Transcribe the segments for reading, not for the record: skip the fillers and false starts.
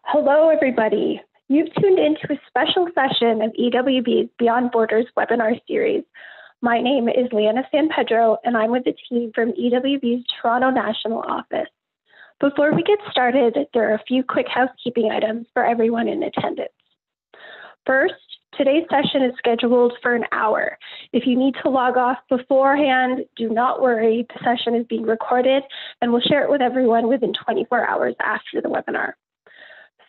Hello, everybody. You've tuned into a special session of EWB's Beyond Borders webinar series. My name is Leanna San Pedro, and I'm with the team from EWB's Toronto National Office. Before we get started, there are a few quick housekeeping items for everyone in attendance. First, today's session is scheduled for an hour. If you need to log off beforehand, do not worry. The session is being recorded, and we'll share it with everyone within 24 hours after the webinar.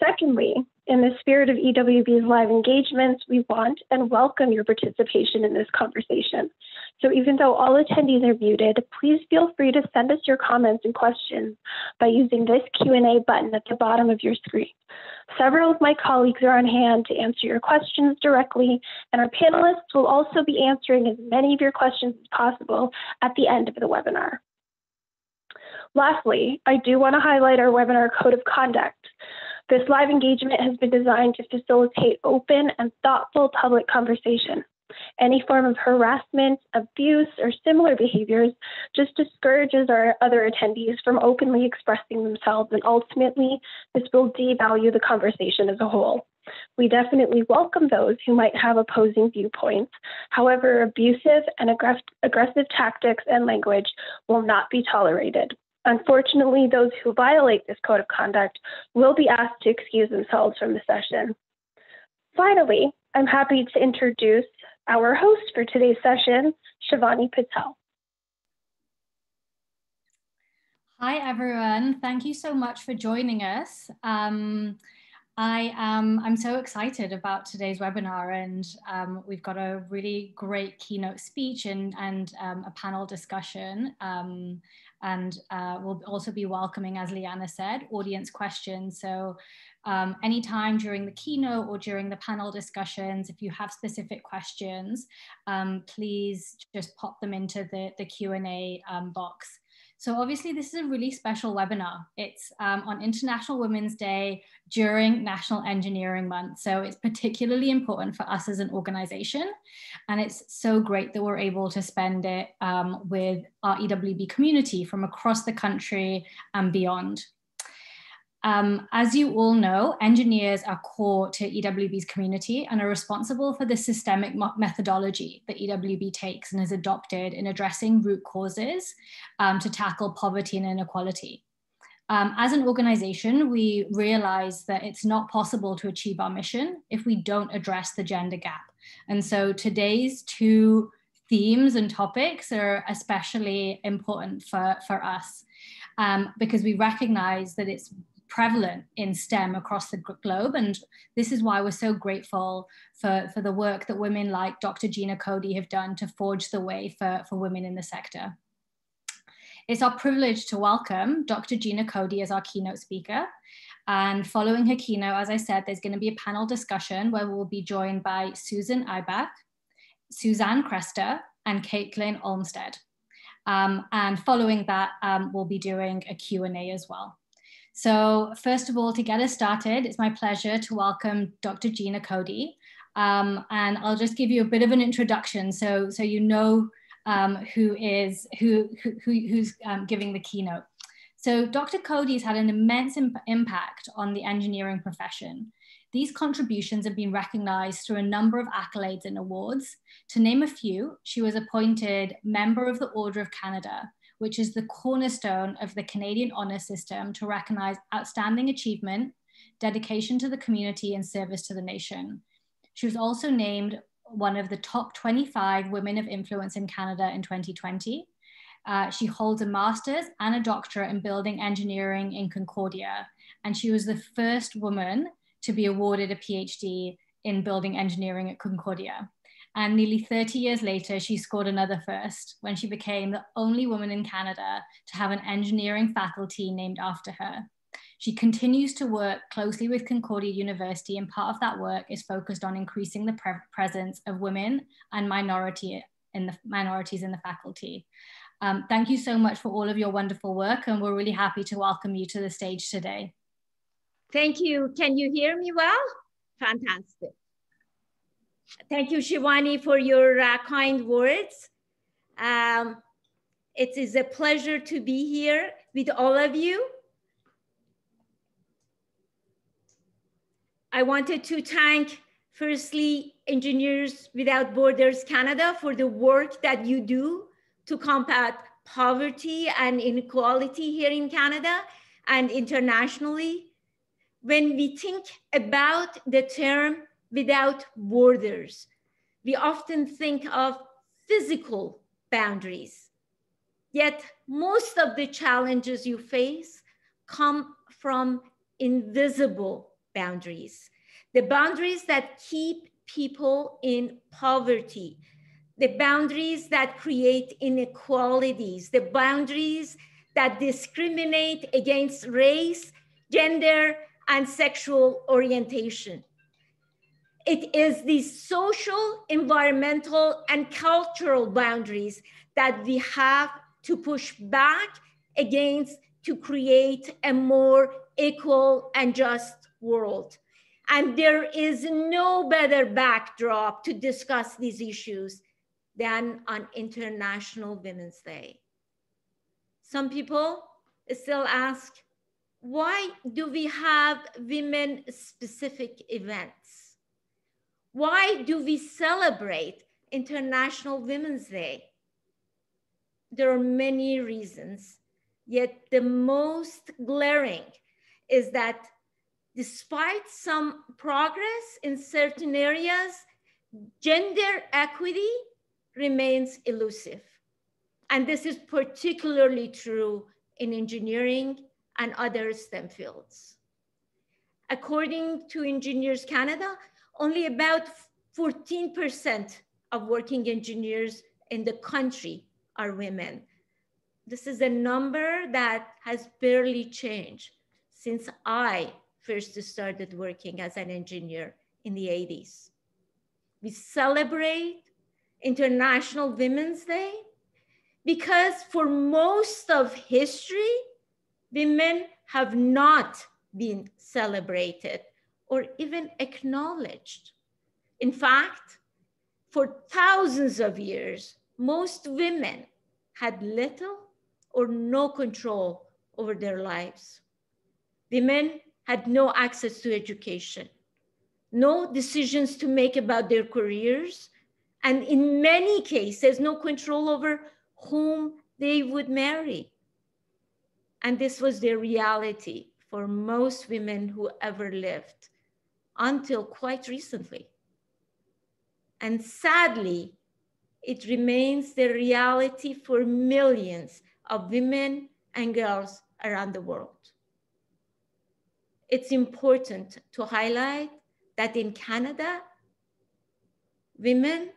Secondly, in the spirit of EWB's live engagements, we want and welcome your participation in this conversation. So even though all attendees are muted, please feel free to send us your comments and questions by using this Q&A button at the bottom of your screen. Several of my colleagues are on hand to answer your questions directly, and our panelists will also be answering as many of your questions as possible at the end of the webinar. Lastly, I do want to highlight our webinar code of conduct. This live engagement has been designed to facilitate open and thoughtful public conversation. Any form of harassment, abuse, or similar behaviors just discourages our other attendees from openly expressing themselves, and ultimately, this will devalue the conversation as a whole. We definitely welcome those who might have opposing viewpoints. However, abusive and aggressive tactics and language will not be tolerated. Unfortunately, those who violate this code of conduct will be asked to excuse themselves from the session. Finally, I'm happy to introduce our host for today's session, Shivani Patel. Hi, everyone. Thank you so much for joining us. I'm so excited about today's webinar, and we've got a really great keynote speech and a panel discussion. We'll also be welcoming, as Leanna said, audience questions. So anytime during the keynote or during the panel discussions, if you have specific questions, please just pop them into the Q&A box. So obviously this is a really special webinar. It's on International Women's Day during National Engineering Month. So it's particularly important for us as an organization. And it's so great that we're able to spend it with our EWB community from across the country and beyond. As you all know, engineers are core to EWB's community and are responsible for the systemic methodology that EWB takes and has adopted in addressing root causes to tackle poverty and inequality. As an organization, we realize that it's not possible to achieve our mission if we don't address the gender gap. And so today's two themes and topics are especially important for us because we recognize that it's prevalent in STEM across the globe. And this is why we're so grateful for the work that women like Dr. Gina Cody have done to forge the way for women in the sector. It's our privilege to welcome Dr. Gina Cody as our keynote speaker. And following her keynote, as I said, there's going to be a panel discussion where we'll be joined by Susan Suzanne Crester, and Caitlin Olmstead. And following that, we'll be doing a Q&A as well. So first of all, to get us started, it's my pleasure to welcome Dr. Gina Cody. And I'll just give you a bit of an introduction so you know who's giving the keynote. So Dr. Cody's had an immense impact on the engineering profession. These contributions have been recognized through a number of accolades and awards. To name a few, she was appointed Member of the Order of Canada, which is the cornerstone of the Canadian honor system to recognize outstanding achievement, dedication to the community, and service to the nation. She was also named one of the top 25 women of influence in Canada in 2020. She holds a master's and a doctorate in building engineering in Concordia, and she was the first woman to be awarded a PhD in building engineering at Concordia. And nearly 30 years later, she scored another first when she became the only woman in Canada to have an engineering faculty named after her. She continues to work closely with Concordia University, and part of that work is focused on increasing the presence of women and minorities in the faculty. Thank you so much for all of your wonderful work, and we're really happy to welcome you to the stage today. Thank you. Can you hear me well? Fantastic. Thank you, Shivani, for your kind words. It is a pleasure to be here with all of you. I wanted to thank, firstly, Engineers Without Borders Canada for the work that you do to combat poverty and inequality here in Canada and internationally. When we think about the term without borders, we often think of physical boundaries. Yet most of the challenges you face come from invisible boundaries, the boundaries that keep people in poverty, the boundaries that create inequalities, the boundaries that discriminate against race, gender, and sexual orientation. It is these social, environmental, and cultural boundaries that we have to push back against to create a more equal and just world. And there is no better backdrop to discuss these issues than on International Women's Day. Some people still ask, why do we have women-specific events? Why do we celebrate International Women's Day? There are many reasons, yet the most glaring is that despite some progress in certain areas, gender equity remains elusive. And this is particularly true in engineering and other STEM fields. According to Engineers Canada, only about 14% of working engineers in the country are women. This is a number that has barely changed since I first started working as an engineer in the 80s. We celebrate International Women's Day because for most of history, women have not been celebrated or even acknowledged. In fact, for thousands of years, most women had little or no control over their lives. Women had no access to education, no decisions to make about their careers, and in many cases, no control over whom they would marry. And this was their reality for most women who ever lived until quite recently. And sadly, it remains the reality for millions of women and girls around the world. It's important to highlight that in Canada, women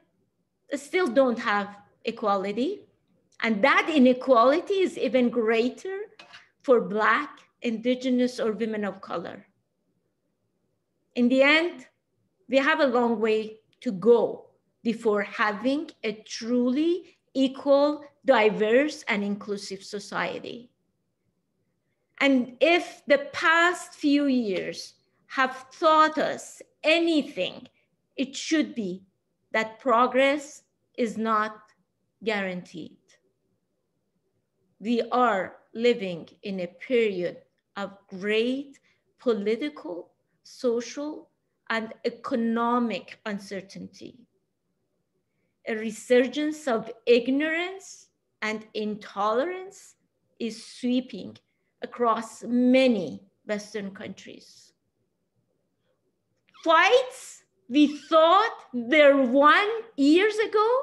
still don't have equality, and that inequality is even greater for Black, Indigenous, or women of color. In the end, we have a long way to go before having a truly equal, diverse, and inclusive society. And if the past few years have taught us anything, it should be that progress is not guaranteed. We are living in a period of great political, social, and economic uncertainty. A resurgence of ignorance and intolerance is sweeping across many Western countries. Fights we thought were won years ago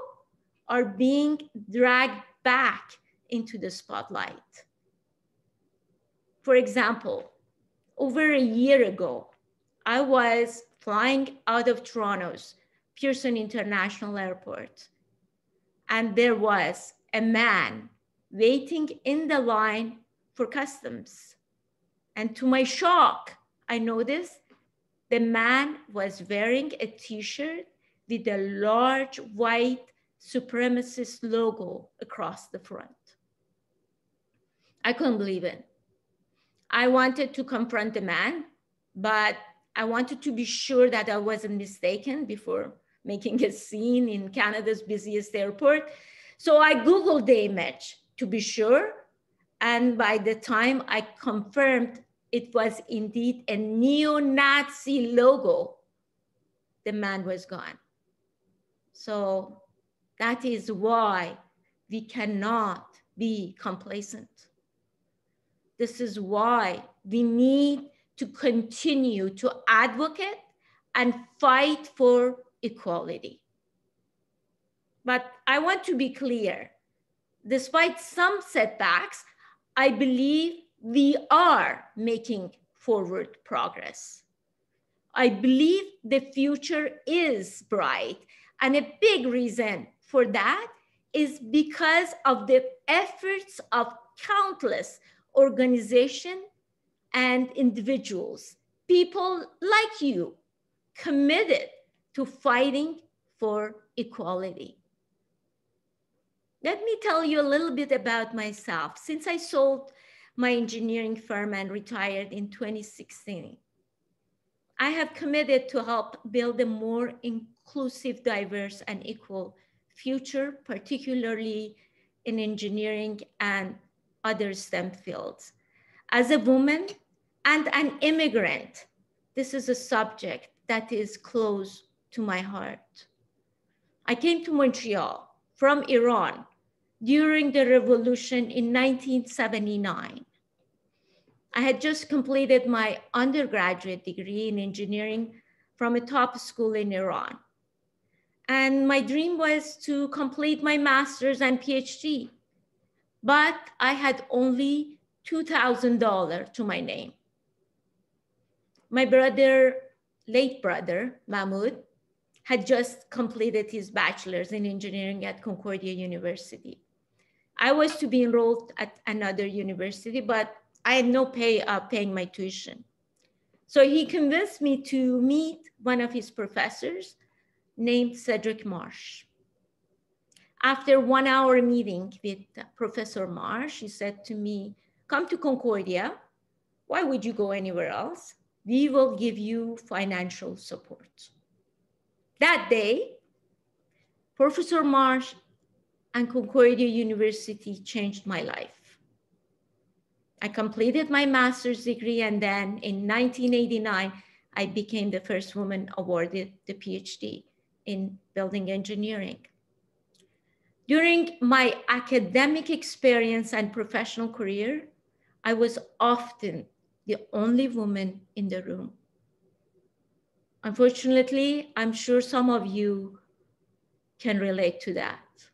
are being dragged back into the spotlight. For example, over a year ago, I was flying out of Toronto's Pearson International Airport, and there was a man waiting in the line for customs. And to my shock, I noticed the man was wearing a t-shirt with a large white supremacist logo across the front. I couldn't believe it. I wanted to confront the man, but I wanted to be sure that I wasn't mistaken before making a scene in Canada's busiest airport. So I Googled the image to be sure. And by the time I confirmed it was indeed a neo-Nazi logo, the man was gone. So that is why we cannot be complacent. This is why we need to continue to advocate and fight for equality. But I want to be clear, despite some setbacks, I believe we are making forward progress. I believe the future is bright, and a big reason for that is because of the efforts of countless organizations and individuals, people like you, committed to fighting for equality. Let me tell you a little bit about myself. Since I sold my engineering firm and retired in 2016, I have committed to help build a more inclusive, diverse, and equal future, particularly in engineering and other STEM fields. As a woman and an immigrant, this is a subject that is close to my heart. I came to Montreal from Iran during the revolution in 1979. I had just completed my undergraduate degree in engineering from a top school in Iran. And my dream was to complete my master's and PhD, but I had only $2,000 to my name. My brother, late brother, Mahmoud, had just completed his bachelor's in engineering at Concordia University. I was to be enrolled at another university, but I had no paying my tuition. So he convinced me to meet one of his professors named Cedric Marsh. After 1 hour meeting with Professor Marsh, he said to me, "Come to Concordia. Why would you go anywhere else? We will give you financial support." That day, Professor Marsh and Concordia University changed my life. I completed my master's degree, and then in 1989, I became the first woman awarded the PhD in building engineering. During my academic experience and professional career, I was often the only woman in the room. Unfortunately, I'm sure some of you can relate to that.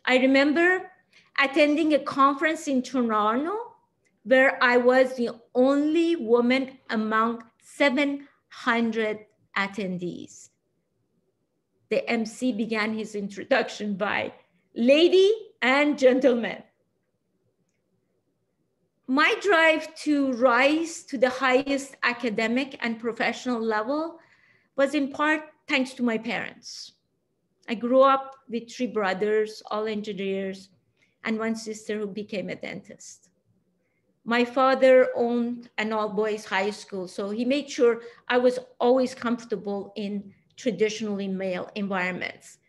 I remember attending a conference in Toronto where I was the only woman among 700 attendees. The MC began his introduction by, "Lady and gentlemen." My drive to rise to the highest academic and professional level was in part thanks to my parents. I grew up with 3 brothers, all engineers, and 1 sister who became a dentist. My father owned an all-boys high school, so he made sure I was always comfortable in traditionally male environments.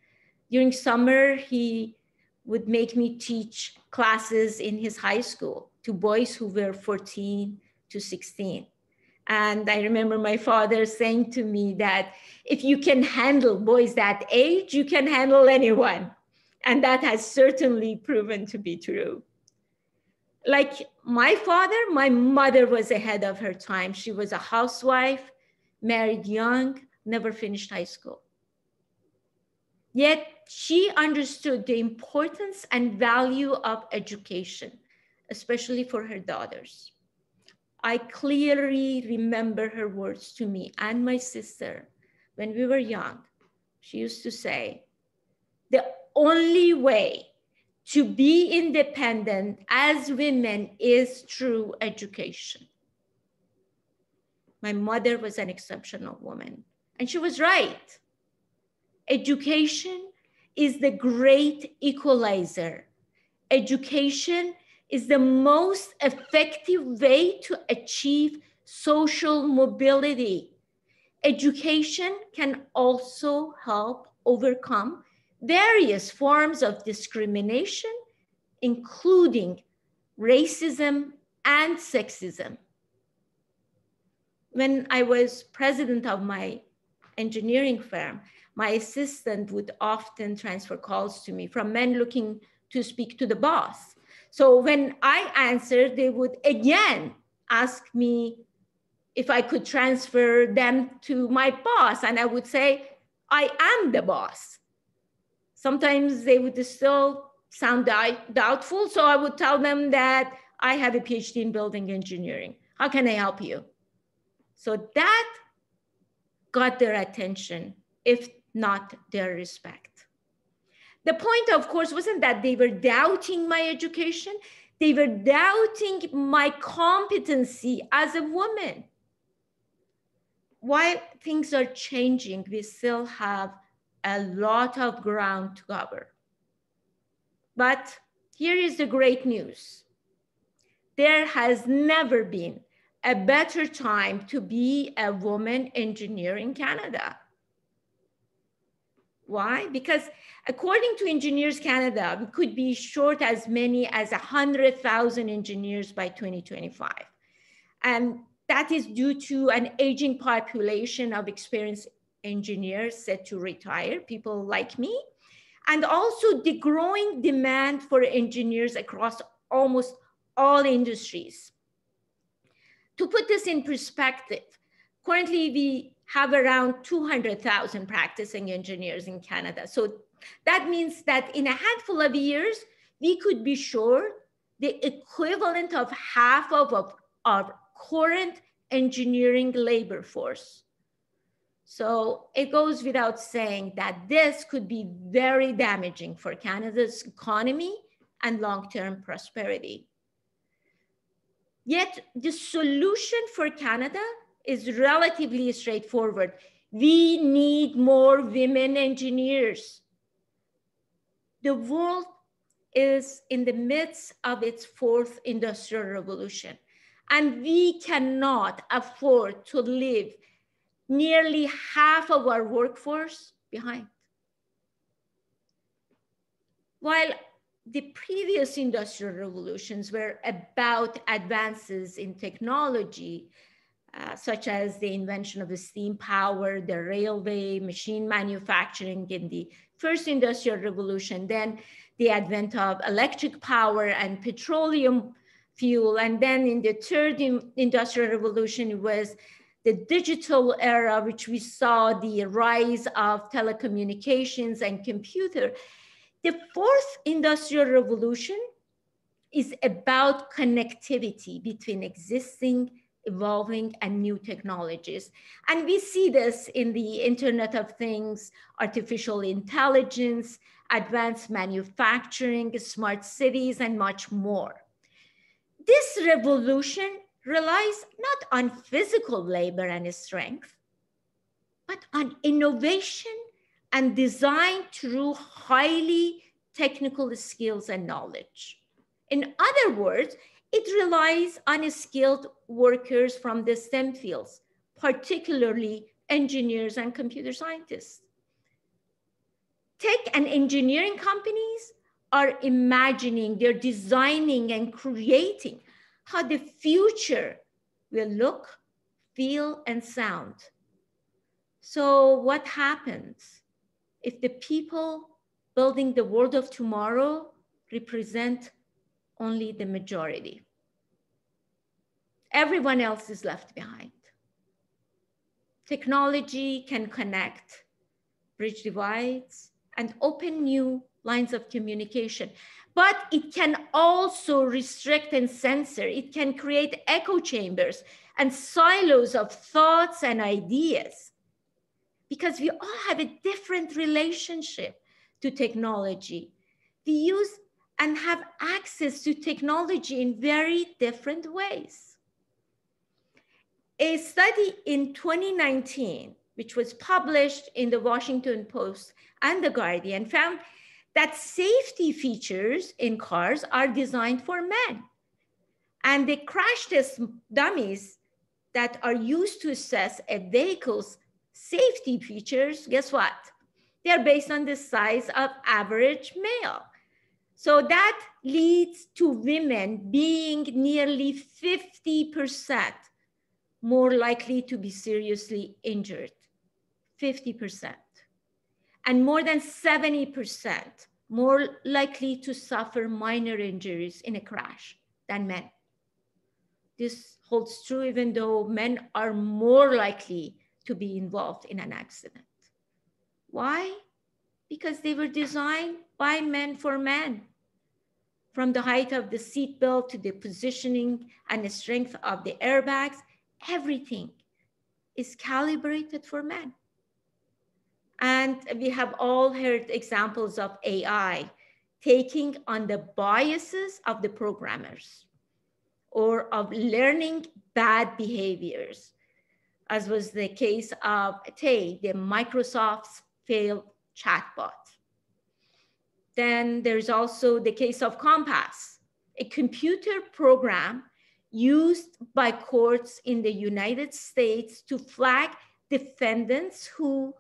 During summer, he would make me teach classes in his high school to boys who were 14 to 16. And I remember my father saying to me that if you can handle boys that age, you can handle anyone. And that has certainly proven to be true. Like my father, my mother was ahead of her time. She was a housewife, married young, never finished high school. Yet she understood the importance and value of education, especially for her daughters. I clearly remember her words to me and my sister when we were young. She used to say, "The only way to be independent as women is through education." My mother was an exceptional woman, and she was right. Education is the great equalizer. Education is the most effective way to achieve social mobility. Education can also help overcome various forms of discrimination, including racism and sexism. When I was president of my engineering firm, my assistant would often transfer calls to me from men looking to speak to the boss. So when I answered, they would again ask me if I could transfer them to my boss. And I would say, I am the boss. Sometimes they would still sound doubtful. So I would tell them that I have a PhD in building engineering. How can I help you? So that got their attention, if not their respect. The point, of course, wasn't that they were doubting my education. They were doubting my competency as a woman. While things are changing, we still have a lot of ground to cover. But here is the great news. There has never been a better time to be a woman engineer in Canada. Why? Because according to Engineers Canada, we could be short as many as 100,000 engineers by 2025. And that is due to an aging population of experienced engineers set to retire, people like me, and also the growing demand for engineers across almost all industries. To put this in perspective, currently we have around 200,000 practicing engineers in Canada. So that means that in a handful of years, we could be sure the equivalent of half of our current engineering labor force. So it goes without saying that this could be very damaging for Canada's economy and long-term prosperity. Yet the solution for Canada is relatively straightforward. We need more women engineers. The world is in the midst of its fourth industrial revolution, and we cannot afford to leave nearly half of our workforce behind. While the previous industrial revolutions were about advances in technology, such as the invention of the steam power, the railway, machine manufacturing in the first industrial revolution, then the advent of electric power and petroleum fuel, and then in the third industrial revolution, it was the digital era, which we saw the rise of telecommunications and computer. The fourth industrial revolution is about connectivity between existing, evolving, and new technologies. And we see this in the Internet of Things, artificial intelligence, advanced manufacturing, smart cities, and much more. This revolution relies not on physical labor and strength, but on innovation and design through highly technical skills and knowledge. In other words, it relies on skilled workers from the STEM fields, particularly engineers and computer scientists. Tech and engineering companies are imagining, they're designing and creating how the future will look, feel, and sound. So what happens if the people building the world of tomorrow represent only the majority? Everyone else is left behind. Technology can connect, bridge divides, and open new lines of communication, but it can also restrict and censor. It can create echo chambers and silos of thoughts and ideas, because we all have a different relationship to technology. We use and have access to technology in very different ways. A study in 2019, which was published in the Washington Post and the Guardian, found that safety features in cars are designed for men. And the crash test dummies that are used to assess a vehicle's safety features, guess what? They're based on the size of average male. So that leads to women being nearly 50% more likely to be seriously injured, 50%. And more than 70% more likely to suffer minor injuries in a crash than men. This holds true even though men are more likely to be involved in an accident. Why? Because they were designed by men for men. From the height of the seatbelt to the positioning and the strength of the airbags, everything is calibrated for men. And we have all heard examples of AI taking on the biases of the programmers or of learning bad behaviors, as was the case of Tay, the Microsoft's failed chatbot. Then there's also the case of Compass, a computer program used by courts in the United States to flag defendants who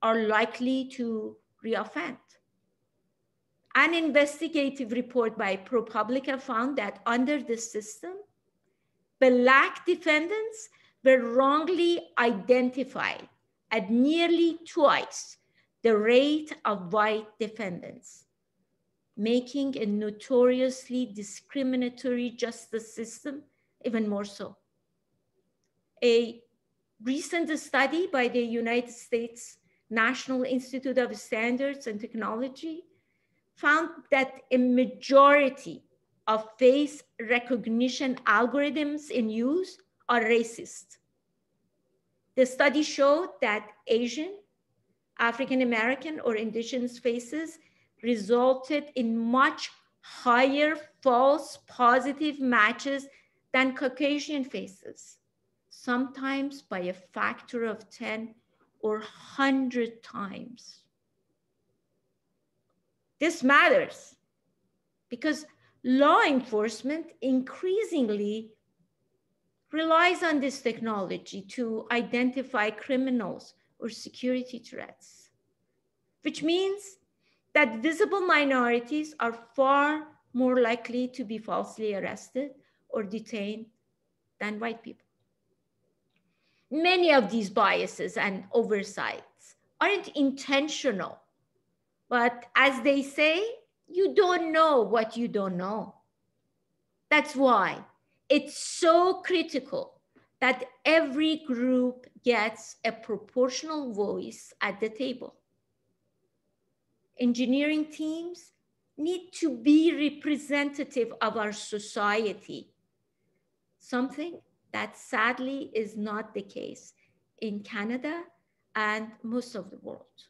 are likely to reoffend. An investigative report by ProPublica found that under the system, Black defendants were wrongly identified at nearly twice the rate of white defendants, making a notoriously discriminatory justice system even more so. A recent study by the United States National Institute of Standards and Technology found that a majority of face recognition algorithms in use are racist. The study showed that Asian, African American, or indigenous faces resulted in much higher false positive matches than Caucasian faces, sometimes by a factor of 10 or 100 times. This matters because law enforcement increasingly relies on this technology to identify criminals or security threats, which means that visible minorities are far more likely to be falsely arrested or detained than white people. Many of these biases and oversights aren't intentional, but as they say, you don't know what you don't know. That's why it's so critical that every group gets a proportional voice at the table. Engineering teams need to be representative of our society, something that sadly is not the case in Canada and most of the world.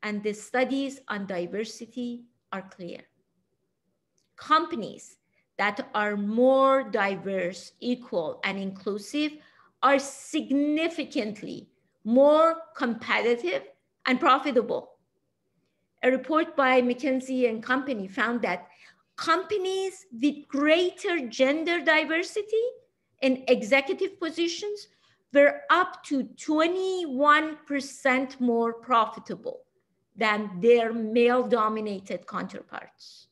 And the studies on diversity are clear. Companies that are more diverse, equal, and inclusive are significantly more competitive and profitable. A report by McKinsey and Company found that companies with greater gender diversity in executive positions were up to 21% more profitable than their male-dominated counterparts.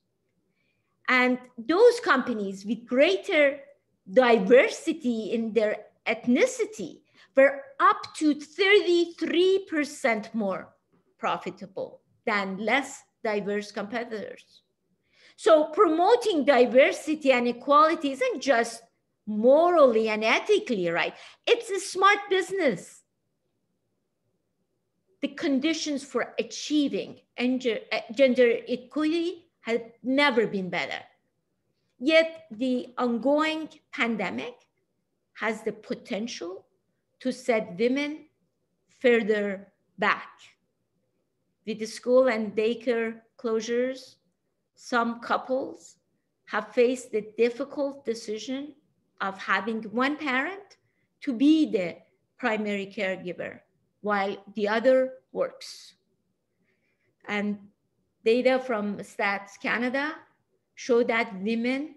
And those companies with greater diversity in their ethnicity were up to 33% more profitable than less diverse competitors. So promoting diversity and equality isn't just morally and ethically right, it's a smart business. The conditions for achieving gender equity have never been better. Yet the ongoing pandemic has the potential to set women further back. With the school and daycare closures, some couples have faced the difficult decision of having one parent to be the primary caregiver while the other works. And data from Stats Canada show that women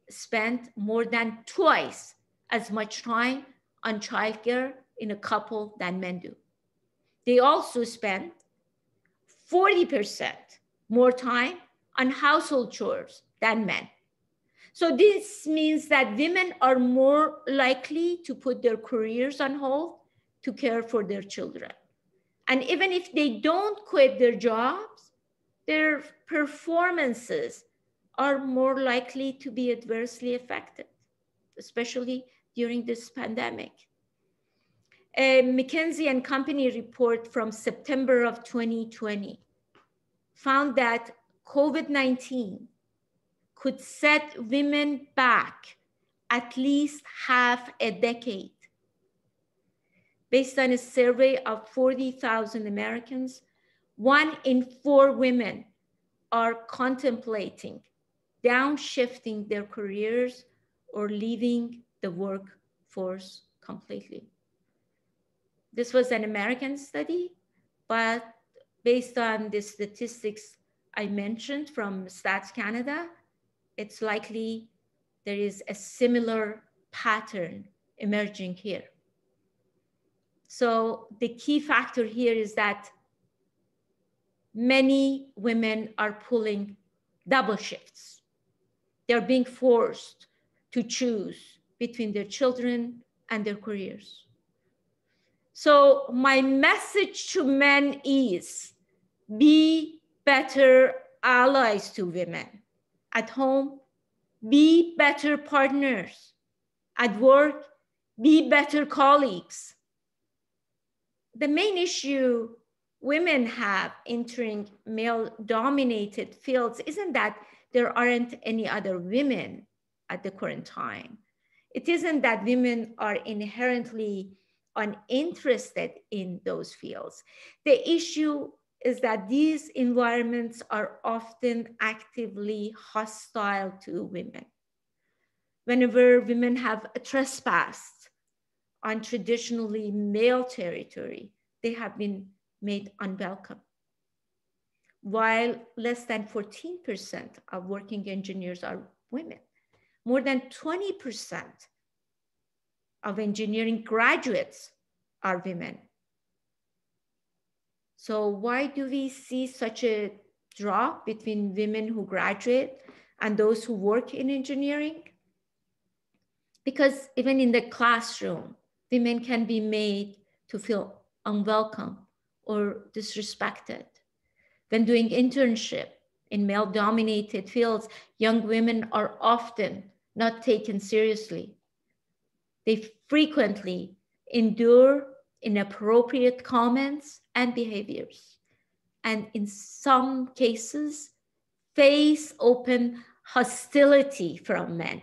spend more than twice as much time on childcare in a couple than men do. They also spend 40% more time on household chores than men. So this means that women are more likely to put their careers on hold to care for their children. And even if they don't quit their jobs, their performances are more likely to be adversely affected, especially during this pandemic. A McKinsey and Company report from September of 2020 found that COVID-19 could set women back at least half a decade. Based on a survey of 40,000 Americans, 1 in 4 women are contemplating downshifting their careers or leaving the workforce completely. This was an American study, but based on the statistics I mentioned from Stats Canada, it's likely there is a similar pattern emerging here. So the key factor here is that many women are pulling double shifts. They're being forced to choose between their children and their careers. So my message to men is be better allies to women. At home, be better partners. At work, be better colleagues. The main issue women have entering male-dominated fields isn't that there aren't any other women at the current time. It isn't that women are inherently uninterested in those fields. The issue is that these environments are often actively hostile to women. Whenever women have trespassed on traditionally male territory, they have been made unwelcome. While less than 14% of working engineers are women, more than 20% of engineering graduates are women. So why do we see such a drop between women who graduate and those who work in engineering? Because even in the classroom, women can be made to feel unwelcome or disrespected. When doing internship in male-dominated fields, young women are often not taken seriously. They frequently endure inappropriate comments and behaviors, and in some cases, face open hostility from men.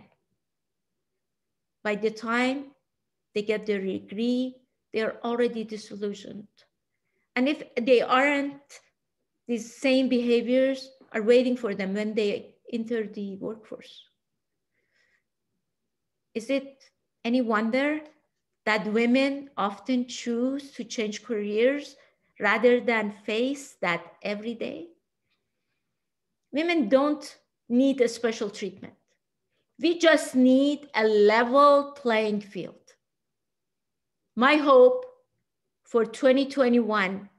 By the time they get their degree, they're already disillusioned. And if they aren't, these same behaviors are waiting for them when they enter the workforce. Is it any wonder that women often choose to change careers rather than face that every day? Women don't need a special treatment. We just need a level playing field. My hope for 2021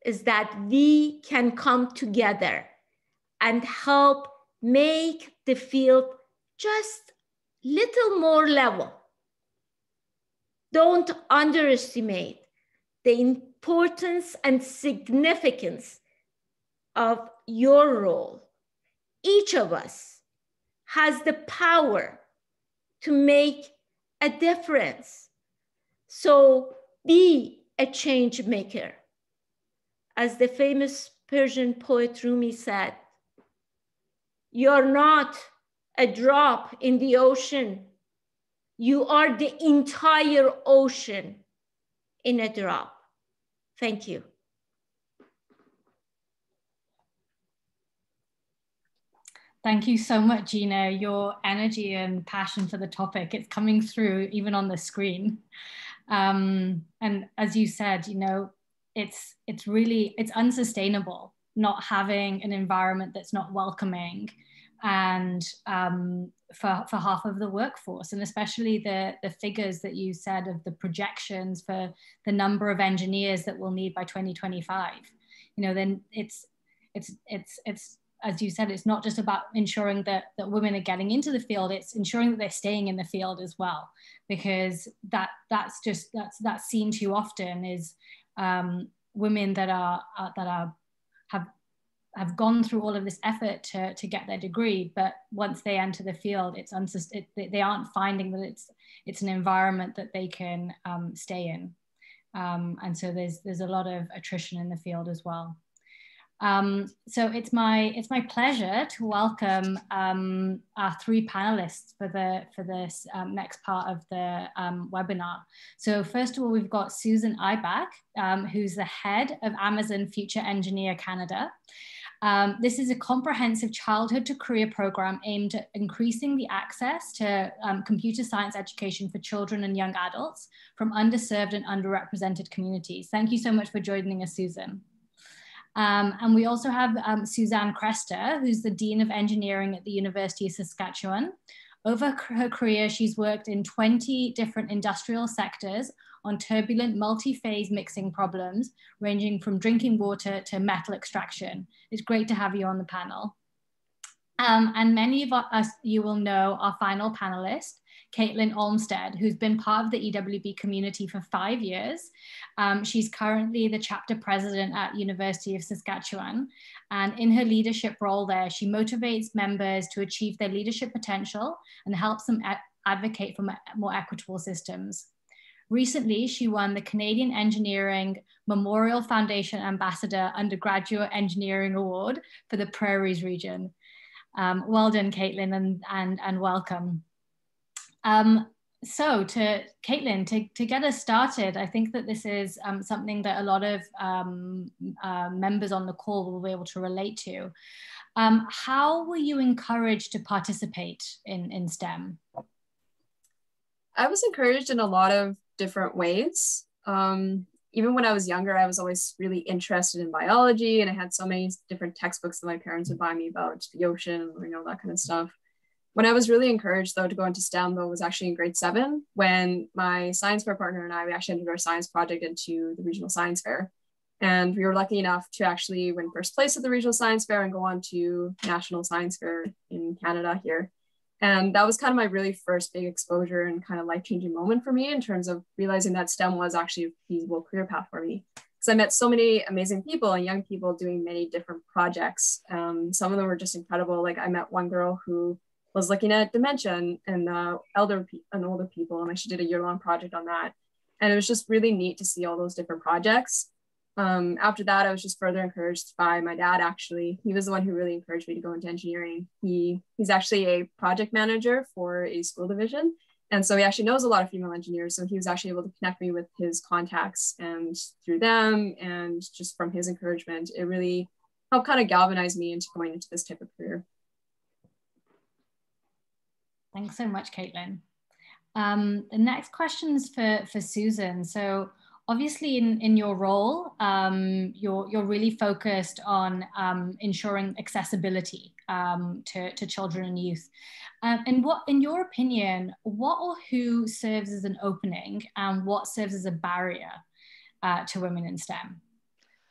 is that we can come together and help make the field just little more level. Don't underestimate the importance and significance of your role. Each of us has the power to make a difference. So be a change maker. As the famous Persian poet Rumi said, you're not a drop in the ocean. You are the entire ocean in a drop. Thank you. Thank you so much, Gina. Your energy and passion for the topic, it's coming through even on the screen. And as you said, you know, it's unsustainable not having an environment that's not welcoming and for half of the workforce, and especially the figures that you said of the projections for the number of engineers that we'll need by 2025. You know, then it's as you said, it's not just about ensuring that women are getting into the field, it's ensuring that they're staying in the field as well, because that's seen too often is women that have gone through all of this effort to get their degree, but once they enter the field, they aren't finding that it's an environment that they can stay in, and so there's a lot of attrition in the field as well. So it's my pleasure to welcome our three panelists for this next part of the webinar. So first of all, we've got Susan Ibach, who's the head of Amazon Future Engineer Canada. This is a comprehensive childhood to career program aimed at increasing the access to computer science education for children and young adults from underserved and underrepresented communities. Thank you so much for joining us, Susan. And we also have Suzanne Crester, who's the Dean of Engineering at the University of Saskatchewan. Over her career, she's worked in 20 different industrial sectors on turbulent multi-phase mixing problems, ranging from drinking water to metal extraction. It's great to have you on the panel. And many of us, you will know our final panelist, Caitlin Olmstead, who's been part of the EWB community for 5 years. She's currently the chapter president at University of Saskatchewan. And in her leadership role there, she motivates members to achieve their leadership potential and helps them advocate for more equitable systems. Recently, she won the Canadian Engineering Memorial Foundation Ambassador Undergraduate Engineering Award for the Prairies region. Well done, Caitlin, and welcome. So to Caitlin, to get us started, I think that this is something that a lot of members on the call will be able to relate to. How were you encouraged to participate in STEM? I was encouraged in a lot of different ways. Even when I was younger, I was always really interested in biology, and I had so many different textbooks that my parents would buy me about the ocean, you know, that kind of stuff. When I was really encouraged, though, to go into STEM, though, was actually in grade 7, when my science fair partner and I, we actually entered our science project into the regional science fair. And we were lucky enough to actually win first place at the regional science fair and go on to national science fair in Canada here. And that was kind of my really first big exposure and kind of life-changing moment for me in terms of realizing that STEM was actually a feasible career path for me. Because I met so many amazing people and young people doing many different projects. Some of them were just incredible. Like I met one girl who was looking at dementia and older people, and she did a year-long project on that. And it was just really neat to see all those different projects. After that, I was just further encouraged by my dad, actually. He was the one who really encouraged me to go into engineering. He's actually a project manager for a school division. And so he actually knows a lot of female engineers. So he was actually able to connect me with his contacts, and through them and just from his encouragement, it really helped kind of galvanize me into going into this type of career. Thanks so much, Caitlin. The next question is for Susan. So obviously in your role, you're really focused on ensuring accessibility to children and youth. And what, in your opinion, what or who serves as an opening and what serves as a barrier to women in STEM?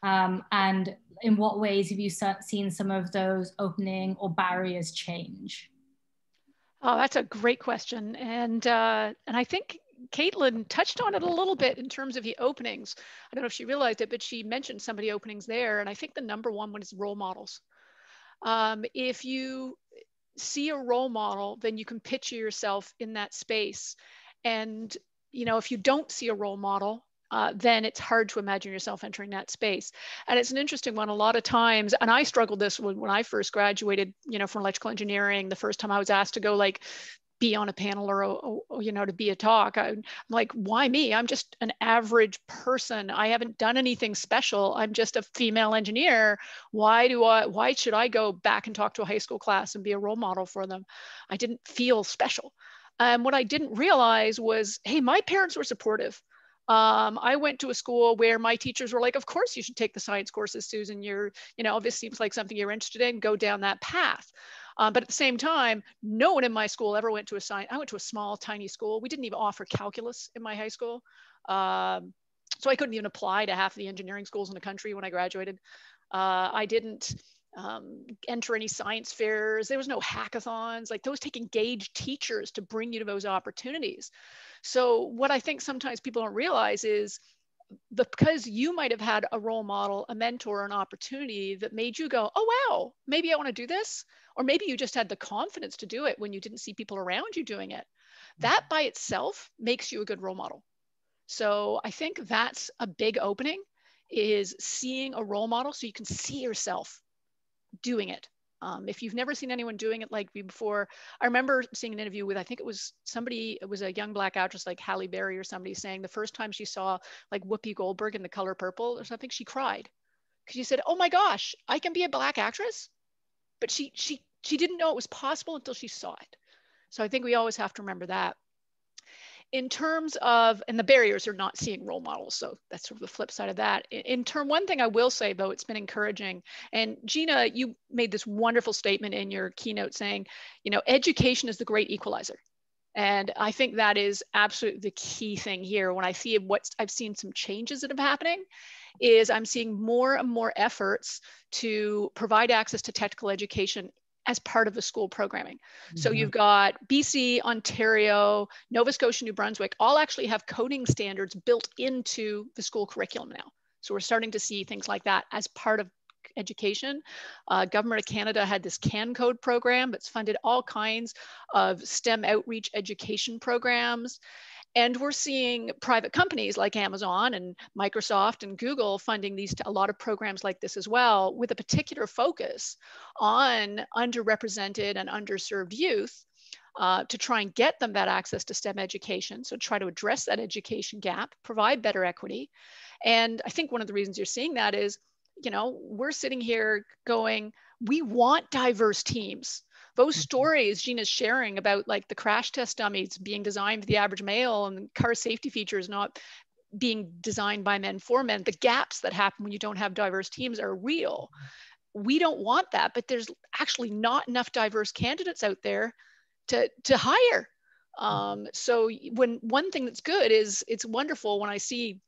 And in what ways have you seen some of those opening or barriers change? Oh, that's a great question. And I think Caitlin touched on it a little bit in terms of the openings. I don't know if she realized it, but she mentioned some of the openings there. And I think the number one is role models. If you see a role model, then you can picture yourself in that space. And, you know, if you don't see a role model, then it's hard to imagine yourself entering that space. And it's an interesting one a lot of times. And I struggled this when I first graduated, you know, from electrical engineering. The first time I was asked to go like be on a panel or you know, to be a talk, I'm like, why me? I'm just an average person. I haven't done anything special. I'm just a female engineer. Why should I go back and talk to a high school class and be a role model for them? I didn't feel special. What I didn't realize was, hey, my parents were supportive. I went to a school where my teachers were like, of course you should take the science courses, Susan. You know, this seems like something you're interested in, go down that path. But at the same time, no one in my school ever went to I went to a small, tiny school. We didn't even offer calculus in my high school. So I couldn't even apply to half the engineering schools in the country when I graduated. I didn't enter any science fairs. There was no hackathons. Like, those take engaged teachers to bring you to those opportunities. So what I think sometimes people don't realize is, because you might have had a role model, a mentor, an opportunity that made you go, oh, wow, maybe I want to do this. Or maybe you just had the confidence to do it when you didn't see people around you doing it. That by itself makes you a good role model. So I think that's a big opening, is seeing a role model so you can see yourself doing it. If you've never seen anyone doing it like me before, I remember seeing an interview with, I think it was somebody, it was a young Black actress like Halle Berry or somebody, saying the first time she saw like Whoopi Goldberg in The Color Purple or something, she cried because she said, oh my gosh, I can be a Black actress. But she didn't know it was possible until she saw it. So I think we always have to remember that. In terms of, and the barriers are not seeing role models. So that's sort of the flip side of that. One thing I will say, though, it's been encouraging. And Gina, you made this wonderful statement in your keynote saying, education is the great equalizer. And I think that is absolutely the key thing here. When I see I've seen some changes that are happening, is I'm seeing more and more efforts to provide access to technical education as part of the school programming. Mm-hmm. So you've got BC, Ontario, Nova Scotia, New Brunswick, all actually have coding standards built into the school curriculum now. So we're starting to see things like that as part of education. Government of Canada had this Can Code program that's funded all kinds of STEM outreach education programs. And we're seeing private companies like Amazon and Microsoft and Google funding a lot of programs like this as well, with a particular focus on underrepresented and underserved youth, to try and get them that access to STEM education. So try to address that education gap, provide better equity. And I think one of the reasons you're seeing that is, we're sitting here going, we want diverse teams. Those stories Gina's sharing about like the crash test dummies being designed for the average male and car safety features not being designed by men for men, the gaps that happen when you don't have diverse teams are real. We don't want that, but there's actually not enough diverse candidates out there to hire. So one thing that's good is, it's wonderful when I see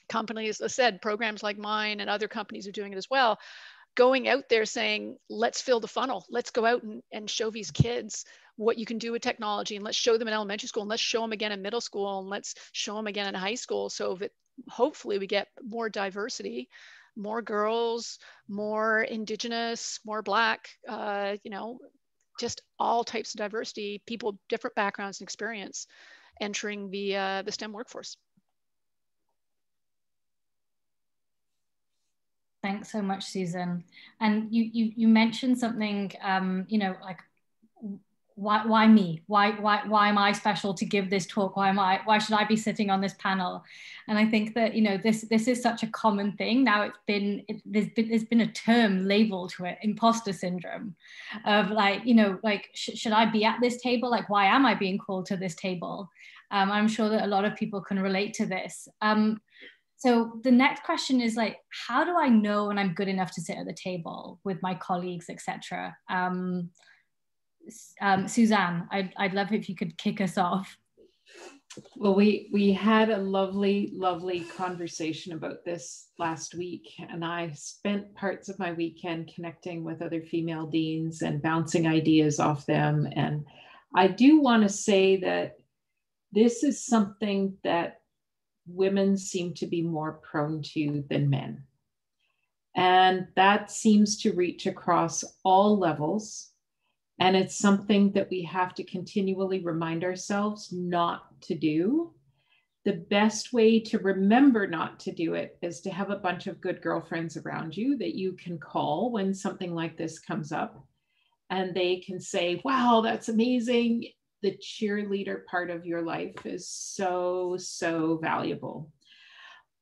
companies, as I said, programs like mine and other companies are doing it as well, going out there saying, let's fill the funnel. Let's go out and show these kids what you can do with technology, and let's show them in elementary school, and let's show them again in middle school, and let's show them again in high school, so that hopefully we get more diversity, more girls, more Indigenous, more Black, just all types of diversity, people, different backgrounds and experience entering the STEM workforce. Thanks so much, Susan. And you mentioned something, like, why me? Why am I special to give this talk? Why should I be sitting on this panel? And I think that this is such a common thing now. There's been a term labeled to it, imposter syndrome, of like, should I be at this table? Like, why am I being called to this table? I'm sure that a lot of people can relate to this. So the next question is like, how do I know when I'm good enough to sit at the table with my colleagues, etc.? Suzanne, I'd love if you could kick us off. Well, we had a lovely, lovely conversation about this last week, and I spent parts of my weekend connecting with other female deans and bouncing ideas off them. And I do want to say that this is something that women seem to be more prone to than men. And that seems to reach across all levels. And it's something that we have to continually remind ourselves not to do. The best way to remember not to do it is to have a bunch of good girlfriends around you that you can call when something like this comes up. And they can say, wow, that's amazing. The cheerleader part of your life is so, so valuable.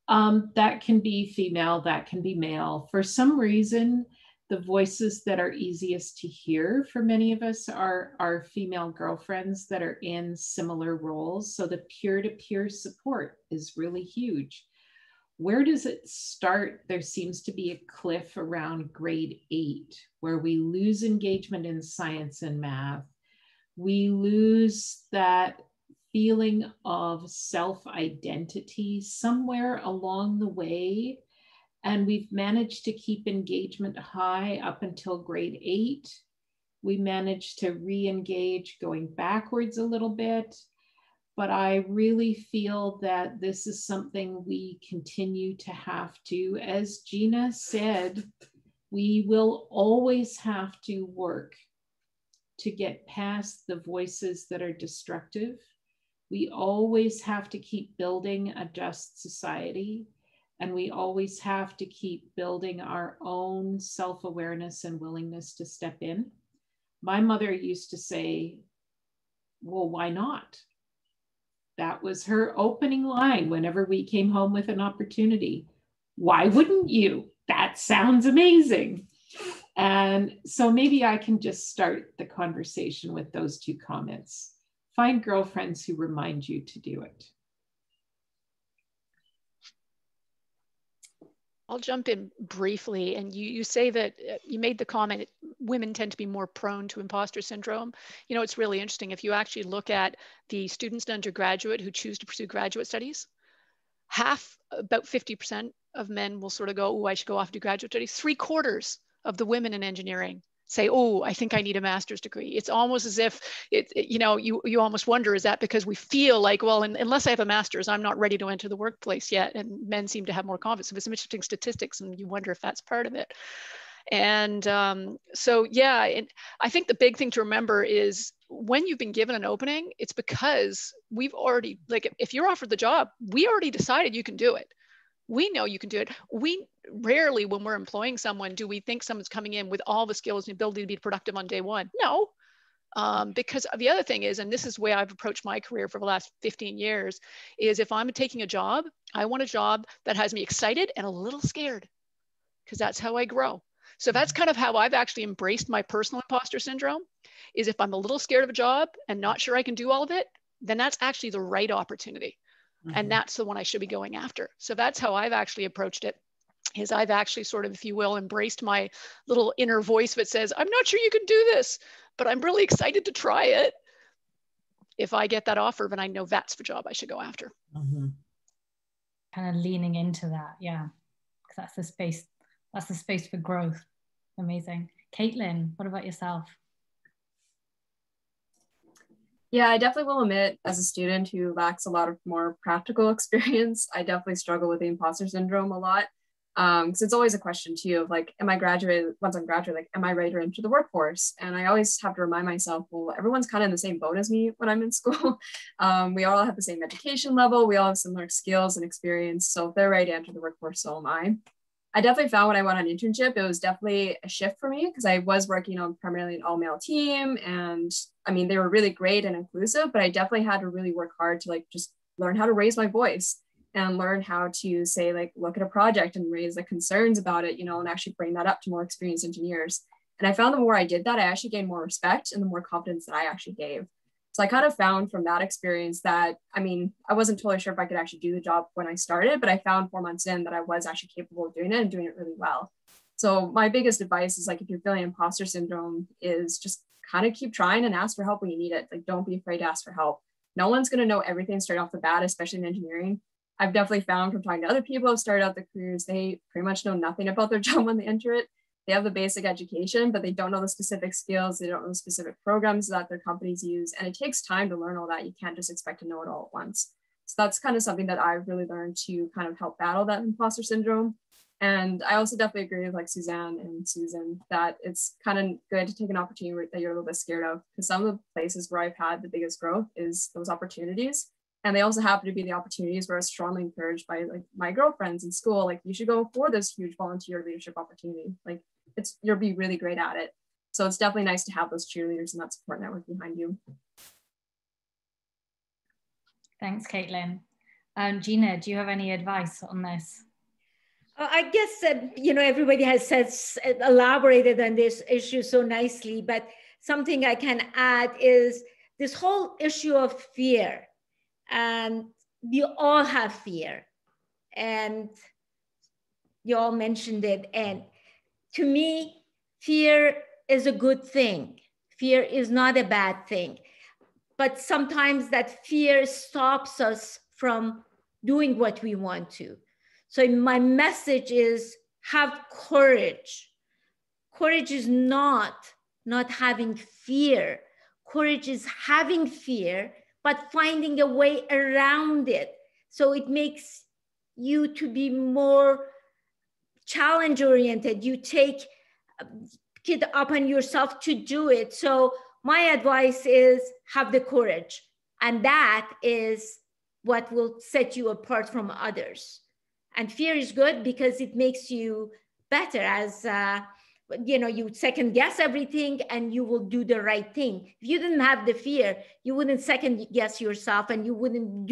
That can be female, that can be male. For some reason, the voices that are easiest to hear for many of us are our female girlfriends that are in similar roles. So the peer-to-peer support is really huge. Where does it start? There seems to be a cliff around grade 8 where we lose engagement in science and math. We lose that feeling of self-identity somewhere along the way. And we've managed to keep engagement high up until grade 8. We managed to re-engage going backwards a little bit. But I really feel that this is something we continue to have to, as Gina said, we will always have to work to get past the voices that are destructive. We always have to keep building a just society, and we always have to keep building our own self-awareness and willingness to step in. My mother used to say, well, why not? That was her opening line whenever we came home with an opportunity. Why wouldn't you? That sounds amazing. And so maybe I can just start the conversation with those 2 comments. Find girlfriends who remind you to do it. I'll jump in briefly. And you say that you made the comment, women tend to be more prone to imposter syndrome. You know, it's really interesting. If you actually look at the students in undergraduate who choose to pursue graduate studies, about 50% of men will sort of go, oh, I should go off and do graduate studies. 3/4 of the women in engineering say, oh, I think I need a master's degree. It's almost as if you almost wonder, is that because we feel like, well, unless I have a master's, I'm not ready to enter the workplace yet. And men seem to have more confidence. So there's some interesting statistics, and you wonder if that's part of it. And so, yeah, and I think the big thing to remember is when you've been given an opening, it's because we've already, like, if you're offered the job, we already decided you can do it. We know you can do it. We rarely, when we're employing someone, do we think someone's coming in with all the skills and ability to be productive on day one. No, because the other thing is, and this is the way I've approached my career for the last 15 years, is if I'm taking a job, I want a job that has me excited and a little scared, because that's how I grow. So that's kind of how I've actually embraced my personal imposter syndrome, is if I'm a little scared of a job and not sure I can do all of it, then that's actually the right opportunity. And that's the one I should be going after. So that's how I've actually approached it, is I've actually sort of, if you will, embraced my little inner voice that says, I'm not sure you can do this, but I'm really excited to try it. If I get that offer, then I know that's the job I should go after. Kind of leaning into that, yeah. Because that's the space for growth. Amazing. Caitlin, what about yourself? Yeah, I definitely will admit, as a student who lacks a lot of more practical experience, I definitely struggle with the imposter syndrome a lot. Because it's always a question too of like, once I'm graduated, like, am I ready to enter the workforce? And I always have to remind myself, well, everyone's kind of in the same boat as me when I'm in school. We all have the same education level. We all have similar skills and experience. So if they're ready to enter the workforce, so am I. I definitely found when I went on internship, it was definitely a shift for me, because I was working on primarily an all-male team. And I mean, they were really great and inclusive, but I definitely had to really work hard to like just learn how to raise my voice and learn how to say, like, look at a project and raise the concerns about it, and actually bring that up to more experienced engineers. And I found the more I did that, I actually gained more respect and the more confidence that I actually gave. So I kind of found from that experience that, I mean, I wasn't totally sure if I could actually do the job when I started, but I found 4 months in that I was actually capable of doing it and doing it really well. So my biggest advice is, like, if you're feeling imposter syndrome, is just kind of keep trying and ask for help when you need it. Like, don't be afraid to ask for help. No one's going to know everything straight off the bat, especially in engineering. I've definitely found from talking to other people who have started out their careers, they pretty much know nothing about their job when they enter it. They have the basic education, but they don't know the specific skills. They don't know the specific programs that their companies use. And it takes time to learn all that. You can't just expect to know it all at once. So that's kind of something that I've really learned to kind of help battle that imposter syndrome. And I also definitely agree with, like, Suzanne and Susan, that it's kind of good to take an opportunity that you're a little bit scared of, because some of the places where I've had the biggest growth is those opportunities. And they also happen to be the opportunities where I was strongly encouraged by, like, my girlfriends in school, like, you should go for this huge volunteer leadership opportunity. Like, you'll be really great at it. So it's definitely nice to have those cheerleaders and that support network behind you. Thanks, Caitlin. Gina, do you have any advice on this? I guess, everybody has elaborated on this issue so nicely, but something I can add is this whole issue of fear. And we all have fear, and you all mentioned it. And to me, fear is a good thing. Fear is not a bad thing, but sometimes that fear stops us from doing what we want to. So my message is have courage. Courage is not having fear. Courage is having fear, but finding a way around it. So it makes you to be more challenge oriented. You take it upon yourself to do it. So my advice is have the courage. And that is what will set you apart from others. And fear is good because it makes you better as, you second guess everything and you will do the right thing. If you didn't have the fear, you wouldn't second guess yourself and you wouldn't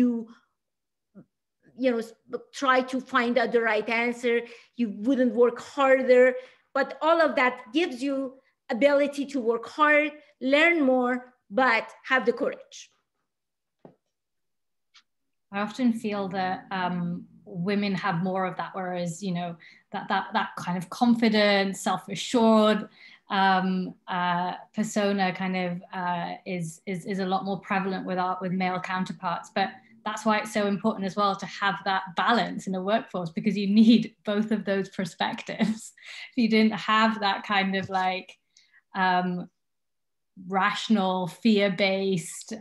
try to find out the right answer. You wouldn't work harder, but all of that gives you ability to work hard, learn more, but have the courage. I often feel that women have more of that, whereas, that kind of confident, self-assured persona kind of is a lot more prevalent with male counterparts. But that's why it's so important as well to have that balance in the workforce, because you need both of those perspectives. If you didn't have that kind of like rational, fear-based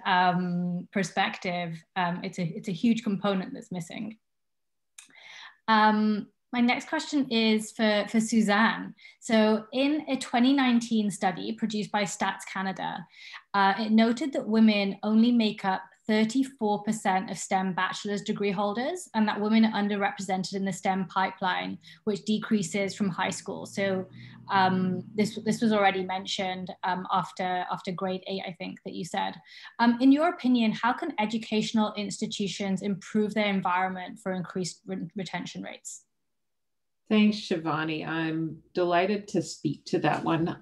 perspective, it's a huge component that's missing. My next question is for Suzanne. So in a 2019 study produced by Stats Canada, it noted that women only make up 34% of STEM bachelor's degree holders, and that women are underrepresented in the STEM pipeline, which decreases from high school. So this was already mentioned after grade 8, I think that you said. In your opinion, how can educational institutions improve their environment for increased retention rates? Thanks, Shivani. I'm delighted to speak to that one.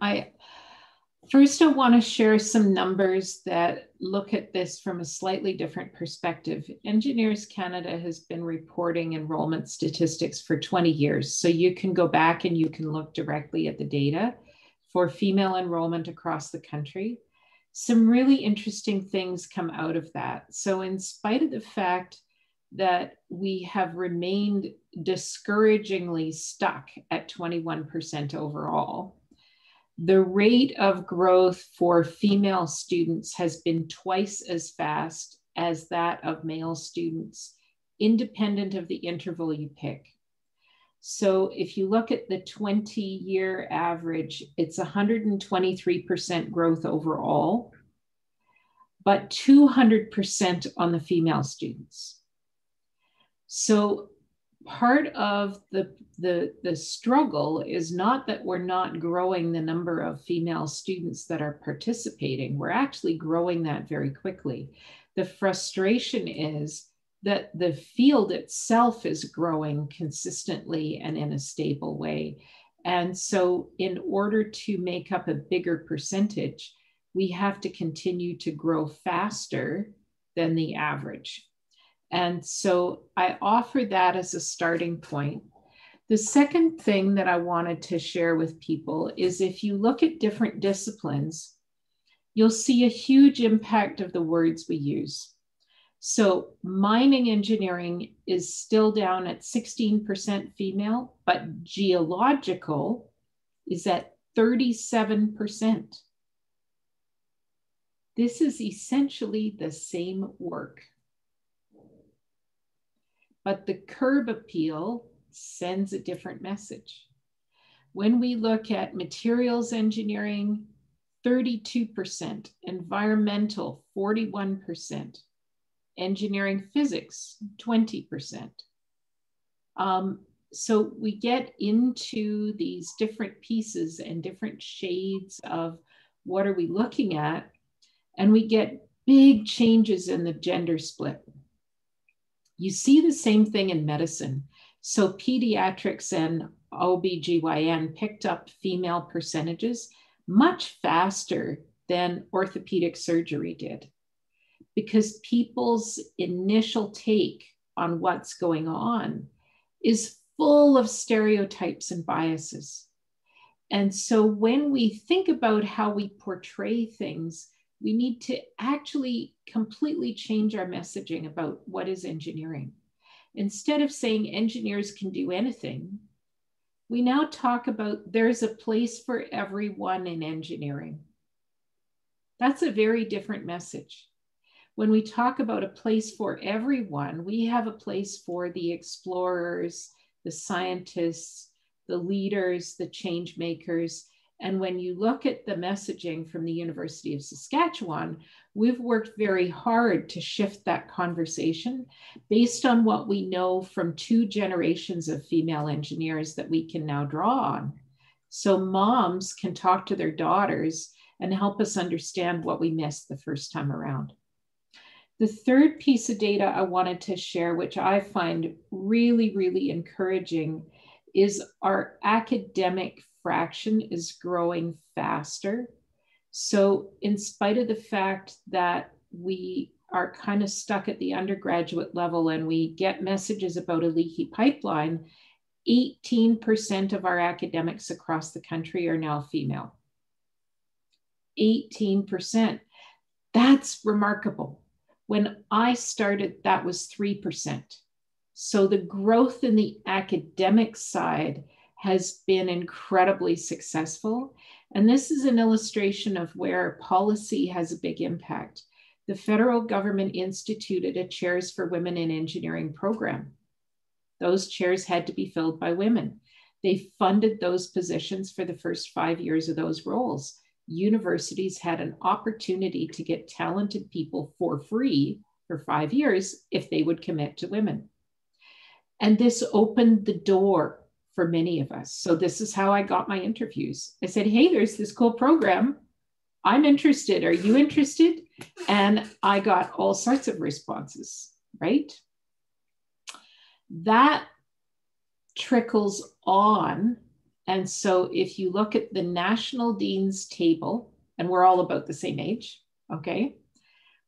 First, I want to share some numbers that look at this from a slightly different perspective. Engineers Canada has been reporting enrollment statistics for 20 years. So you can go back and you can look directly at the data for female enrollment across the country. Some really interesting things come out of that. So in spite of the fact that we have remained discouragingly stuck at 21% overall, the rate of growth for female students has been twice as fast as that of male students, independent of the interval you pick. So if you look at the 20-year average, it's 123% growth overall, but 200% on the female students. So part of the struggle is not that we're not growing the number of female students that are participating. We're actually growing that very quickly. The frustration is that the field itself is growing consistently and in a stable way. And so in order to make up a bigger percentage, we have to continue to grow faster than the average. And so I offer that as a starting point. The second thing that I wanted to share with people is if you look at different disciplines, you'll see a huge impact of the words we use. So mining engineering is still down at 16% female, but geological is at 37%. This is essentially the same work. But the curb appeal sends a different message. When we look at materials engineering, 32%, environmental, 41%, engineering physics, 20%. So we get into these different pieces and different shades of what are we looking at, and we get big changes in the gender split. You see the same thing in medicine. So pediatrics and OBGYN picked up female percentages much faster than orthopedic surgery did, because people's initial take on what's going on is full of stereotypes and biases. And so when we think about how we portray things, we need to actually completely change our messaging about what is engineering. instead of saying engineers can do anything, we now talk about there's a place for everyone in engineering. That's a very different message. When we talk about a place for everyone, we have a place for the explorers, the scientists, the leaders, the change makers. And when you look at the messaging from the University of Saskatchewan, we've worked very hard to shift that conversation based on what we know from 2 generations of female engineers that we can now draw on. So moms can talk to their daughters and help us understand what we missed the first time around. The third piece of data I wanted to share, which I find really, really encouraging, is our academic fraction is growing faster. So in spite of the fact that we are kind of stuck at the undergraduate level and we get messages about a leaky pipeline, 18% of our academics across the country are now female. 18%. That's remarkable. When I started, that was 3%. So the growth in the academic side has been incredibly successful. And this is an illustration of where policy has a big impact. The federal government instituted a Chairs for Women in Engineering program. Those chairs had to be filled by women. They funded those positions for the first 5 years of those roles. Universities had an opportunity to get talented people for free for 5 years if they would commit to women. And this opened the door for many of us. So this is how I got my interviews. I said, hey, there's this cool program. I'm interested. Are you interested? And I got all sorts of responses, right? That trickles on. And so if you look at the National Dean's Table, and we're all about the same age, okay?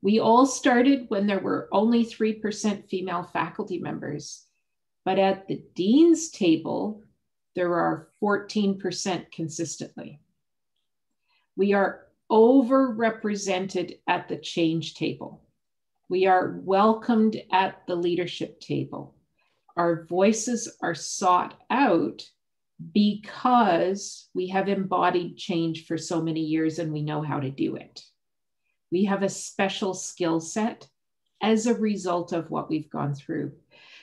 We all started when there were only 3% female faculty members, but at the Dean's Table, there are 14% consistently. We are overrepresented at the change table. We are welcomed at the leadership table. Our voices are sought out because we have embodied change for so many years and we know how to do it. We have a special skill set as a result of what we've gone through.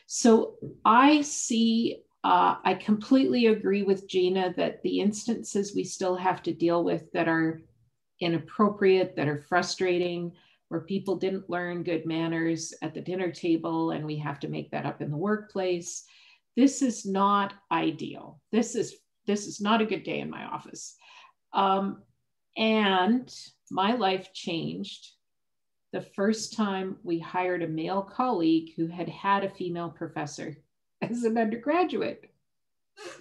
So I see, I completely agree with Gina that the instances we still have to deal with that are inappropriate, that are frustrating, where people didn't learn good manners at the dinner table and we have to make that up in the workplace. This is not ideal. This is not a good day in my office. And my life changed the first time we hired a male colleague who had had a female professor as an undergraduate.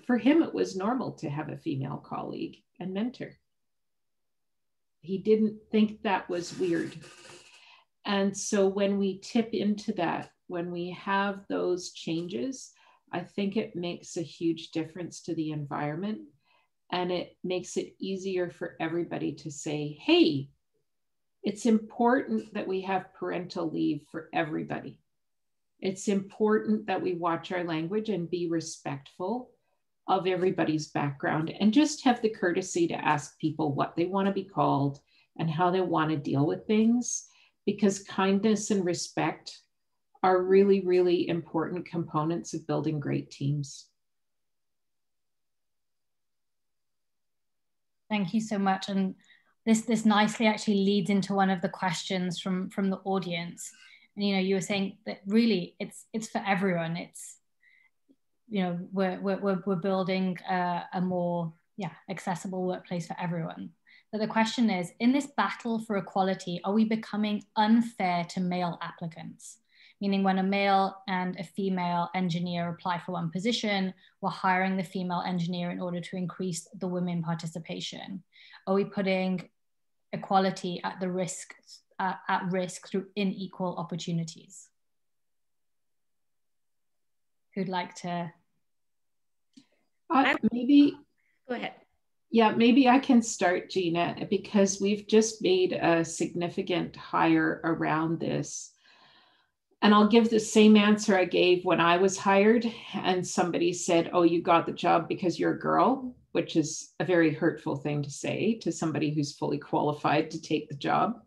For him, it was normal to have a female colleague and mentor. He didn't think that was weird. And so when we tip into that, when we have those changes, I think it makes a huge difference to the environment, and it makes it easier for everybody to say, hey, it's important that we have parental leave for everybody. It's important that we watch our language and be respectful of everybody's background and just have the courtesy to ask people what they want to be called and how they want to deal with things, because kindness and respect are really, really important components of building great teams. Thank you so much. And this nicely actually leads into one of the questions from the audience. And, you know, you were saying that really it's for everyone. It's, you know, we're building a more accessible workplace for everyone. But the question is, in this battle for equality, are we becoming unfair to male applicants? Meaning when a male and a female engineer apply for one position, we're hiring the female engineer in order to increase the women participation. Are we putting equality at risk through unequal opportunities? Who'd like to? Maybe. Go ahead. Yeah, maybe I can start, Gina, because we've just made a significant hire around this. And I'll give the same answer I gave when I was hired and somebody said, oh, you got the job because you're a girl, which is a very hurtful thing to say to somebody who's fully qualified to take the job.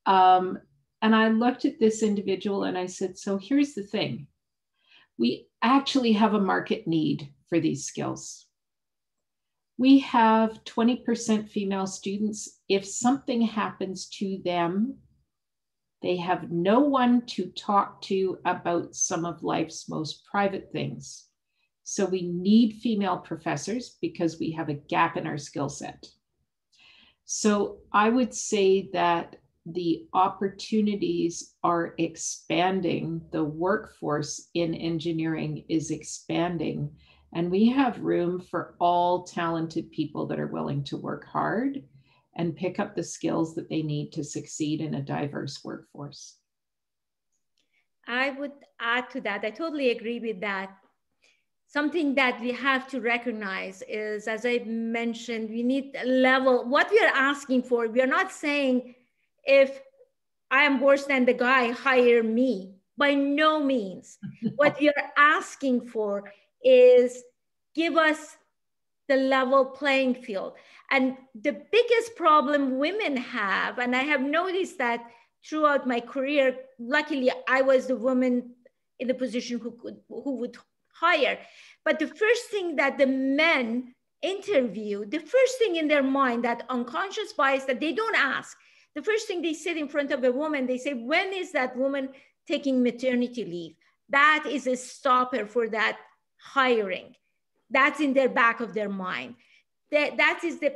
And I looked at this individual and I said, so here's the thing. We actually have a market need for these skills. We have 20% female students. If something happens to them, they have no one to talk to about some of life's most private things. So we need female professors because we have a gap in our skill set. So I would say that the opportunities are expanding. The workforce in engineering is expanding, and we have room for all talented people that are willing to work hard and pick up the skills that they need to succeed in a diverse workforce. I would add to that. I totally agree with that. Something that we have to recognize is, as I mentioned, we need a level. What we are asking for, we are not saying, if I am worse than the guy, hire me. By no means. What we are asking for is give us the level playing field. And the biggest problem women have, and I have noticed that throughout my career, luckily I was the woman in the position who would hire. But the first thing that the men interview, the first thing in their mind, that unconscious bias that they don't ask, the first thing they sit in front of a woman, they say, when is that woman taking maternity leave? That is a stopper for that hiring. That's in their back of their mind. That is the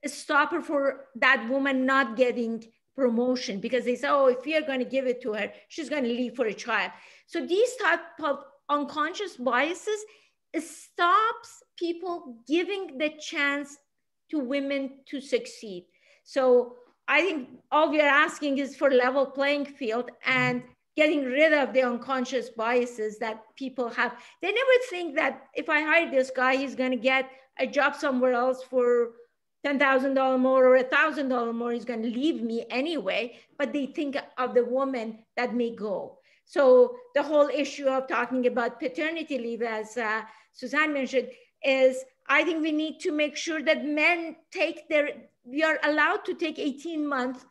stopper for that woman not getting promotion, because they say, oh, if we are going to give it to her, she's going to leave for a child. So these type of unconscious biases stops people giving the chance to women to succeed. So I think all we are asking is for level playing field and getting rid of the unconscious biases that people have. They never think that if I hire this guy, he's going to get a job somewhere else for $10,000 more or $1,000 more. He's going to leave me anyway, but they think of the woman that may go. So the whole issue of talking about paternity leave, as Suzanne mentioned, is I think we need to make sure that men take we are allowed to take 18 months,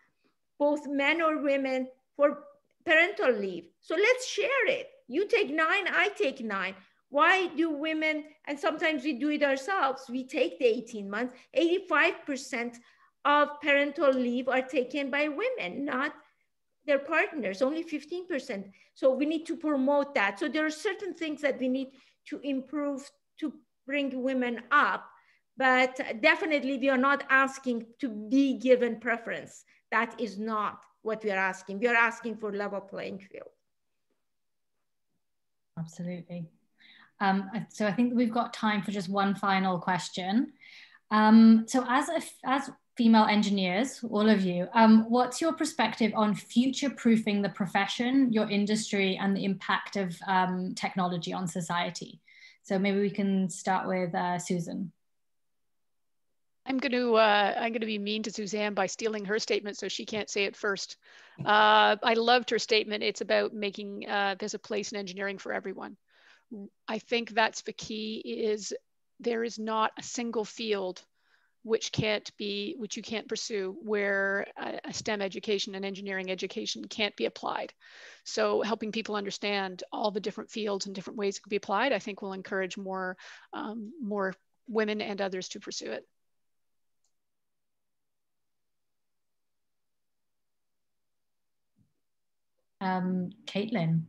both men or women, for parental leave. So let's share it. You take 9, I take 9. Why do women, and sometimes we do it ourselves, we take the 18 months, 85% of parental leave are taken by women, not their partners, only 15%. So we need to promote that. So there are certain things that we need to improve to bring women up, but definitely we are not asking to be given preference. That is not what we are asking. We are asking for level playing field. Absolutely. So I think we've got time for just one final question. So as female engineers, all of you, what's your perspective on future-proofing the profession, your industry, and the impact of technology on society? So maybe we can start with Susan. I'm going to be mean to Suzanne by stealing her statement so she can't say it first. I loved her statement. It's about making there's a place in engineering for everyone. I think that's the key. Is there is not a single field which you can't pursue where a STEM education and engineering education can't be applied. So helping people understand all the different fields and different ways it could be applied, I think will encourage more women and others to pursue it. Caitlin.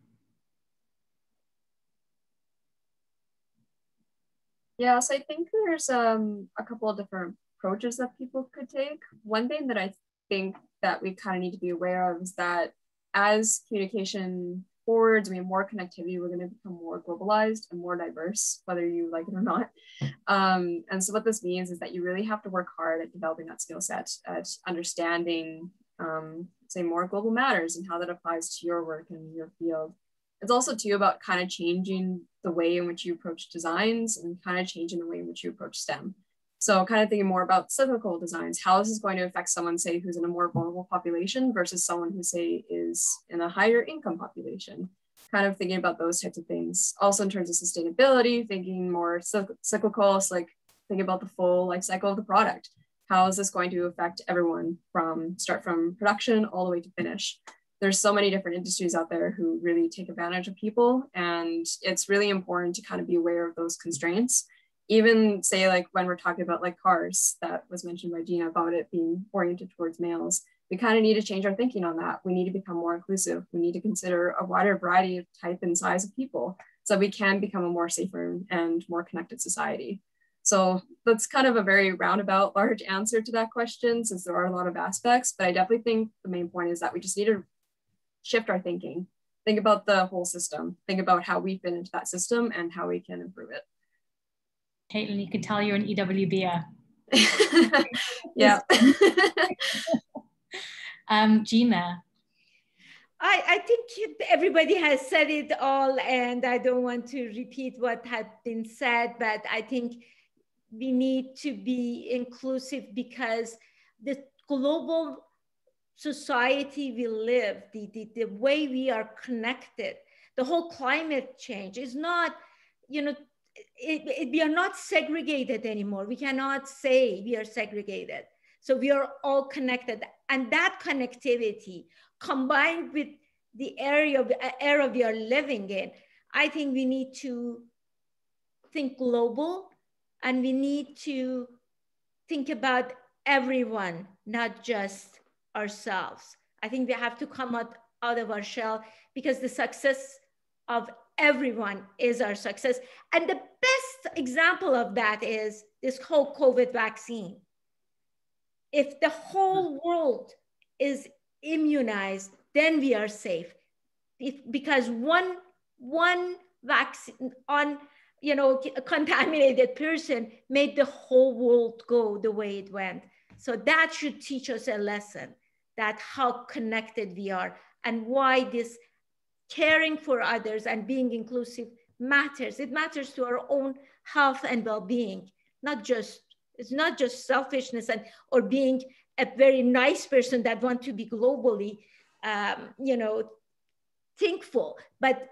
Yeah, so I think there's a couple of different approaches that people could take. One thing that I think that we kind of need to be aware of is that as communication forwards, we have more connectivity, we're going to become more globalized and more diverse, whether you like it or not. And so what this means is that you really have to work hard at developing that skill set, at understanding, say, more global matters and how that applies to your work and your field. It's also too about kind of changing the way in which you approach designs and kind of changing the way in which you approach STEM. So kind of thinking more about cyclical designs, how this is going to affect someone, say, who's in a more vulnerable population versus someone who, say, is in a higher income population. Kind of thinking about those types of things. Also in terms of sustainability, thinking more cyclical, so like thinking about the full life cycle of the product. How is this going to affect everyone from production all the way to finish? There's so many different industries out there who really take advantage of people, and it's really important to kind of be aware of those constraints. Even say like when we're talking about like cars that was mentioned by Gina about it being oriented towards males, we kind of need to change our thinking on that. We need to become more inclusive. We need to consider a wider variety of type and size of people so we can become a more safer and more connected society. So that's kind of a very roundabout large answer to that question, since there are a lot of aspects, but I definitely think the main point is that we just need to shift our thinking, think about the whole system, think about how we fit into that system and how we can improve it. Caitlin, you can tell you're an EWBer. Yeah. Gina. I think everybody has said it all, and I don't want to repeat what had been said, but I think we need to be inclusive because the global society we live, the way we are connected, the whole climate change is not, you know, we are not segregated anymore. We cannot say we are segregated. So we are all connected. And that connectivity combined with the era we are living in, I think we need to think global, and we need to think about everyone, not just ourselves. I think we have to come out of our shell, because the success of everyone is our success. And the best example of that is this whole COVID vaccine. If the whole world is immunized, then we are safe. Because one vaccine on, you know, a contaminated person made the whole world go the way it went. So that should teach us a lesson, that how connected we are and why this caring for others and being inclusive matters. It matters to our own health and well-being, it's not just selfishness or being a very nice person that want to be globally, you know, thankful. But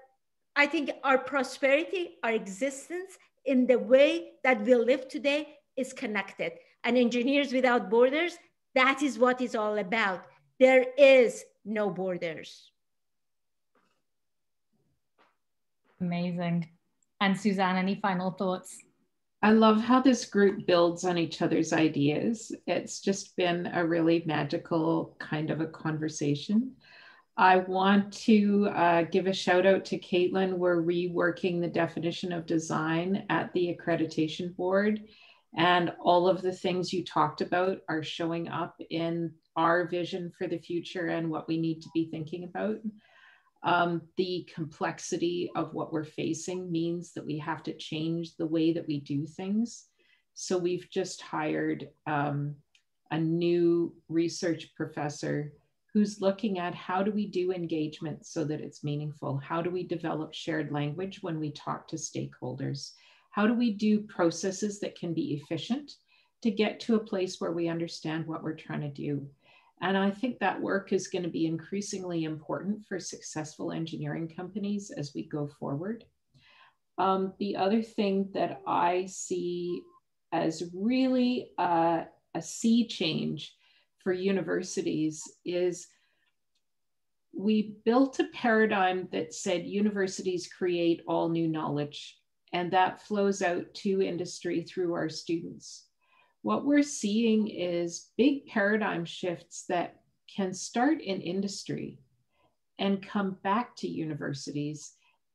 I think our prosperity, our existence in the way that we live today is connected. And Engineers Without Borders, that is what it's all about. There is no borders. Amazing. And Suzanne, any final thoughts? I love how this group builds on each other's ideas. It's just been a really magical kind of a conversation. I want to give a shout out to Caitlin. We're reworking the definition of design at the accreditation board, and all of the things you talked about are showing up in our vision for the future and what we need to be thinking about. The complexity of what we're facing means that we have to change the way that we do things. So we've just hired a new research professor who's looking at how do we do engagement so that it's meaningful? How do we develop shared language when we talk to stakeholders? How do we do processes that can be efficient to get to a place where we understand what we're trying to do? And I think that work is going to be increasingly important for successful engineering companies as we go forward. The other thing that I see as really a sea change for universities is we built a paradigm that said universities create all new knowledge, and that flows out to industry through our students. What we're seeing is big paradigm shifts that can start in industry and come back to universities.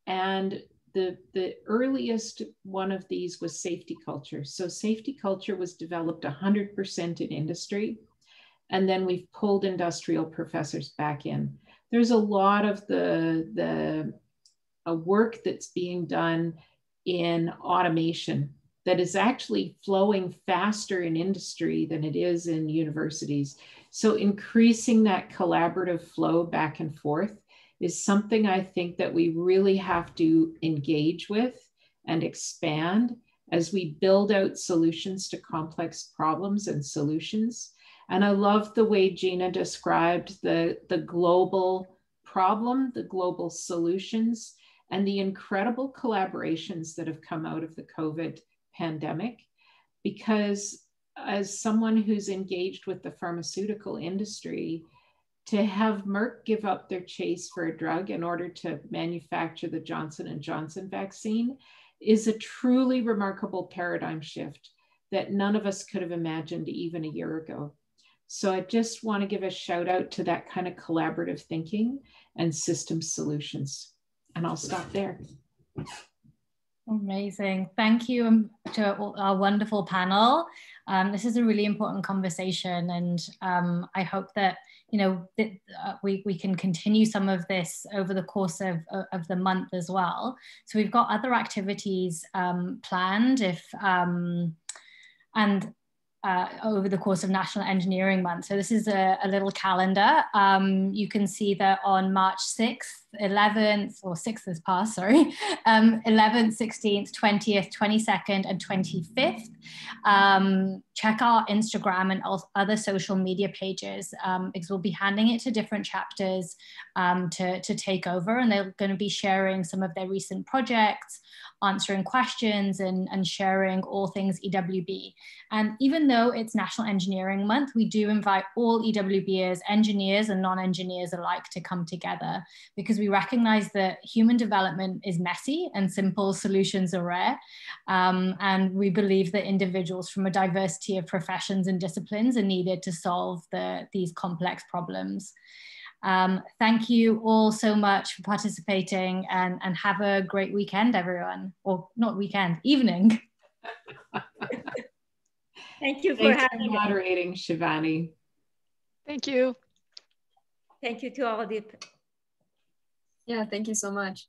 And the earliest one of these was safety culture. So safety culture was developed 100% in industry. And then we've pulled industrial professors back in. There's a lot of the work that's being done in automation that is actually flowing faster in industry than it is in universities. So increasing that collaborative flow back and forth is something I think that we really have to engage with and expand as we build out solutions to complex problems and solutions. And I love the way Gina described the global problem, the global solutions, and the incredible collaborations that have come out of the COVID pandemic. Because as someone who's engaged with the pharmaceutical industry, to have Merck give up their chase for a drug in order to manufacture the Johnson & Johnson vaccine is a truly remarkable paradigm shift that none of us could have imagined even a year ago. So I just want to give a shout out to that kind of collaborative thinking and system solutions. And I'll stop there. Amazing. Thank you to our wonderful panel. This is a really important conversation, and I hope that we can continue some of this over the course of the month as well. So we've got other activities planned over the course of National Engineering Month. So this is a little calendar. You can see that on March 6th, 11th, or 6th has passed, sorry, 11th, 16th, 20th, 22nd, and 25th. Check our Instagram and other social media pages, because we'll be handing it to different chapters to take over, and they're going to be sharing some of their recent projects, answering questions, and sharing all things EWB. And even though it's National Engineering Month, we do invite all EWBers, engineers and non-engineers alike, to come together, because we recognize that human development is messy and simple solutions are rare. And we believe that individuals from a diversity of professions and disciplines are needed to solve these complex problems. Thank you all so much for participating, and have a great weekend, everyone. Or not weekend, evening. Thank you for moderating, Shivani. Thank you. Thank you to all of you. Yeah, thank you so much.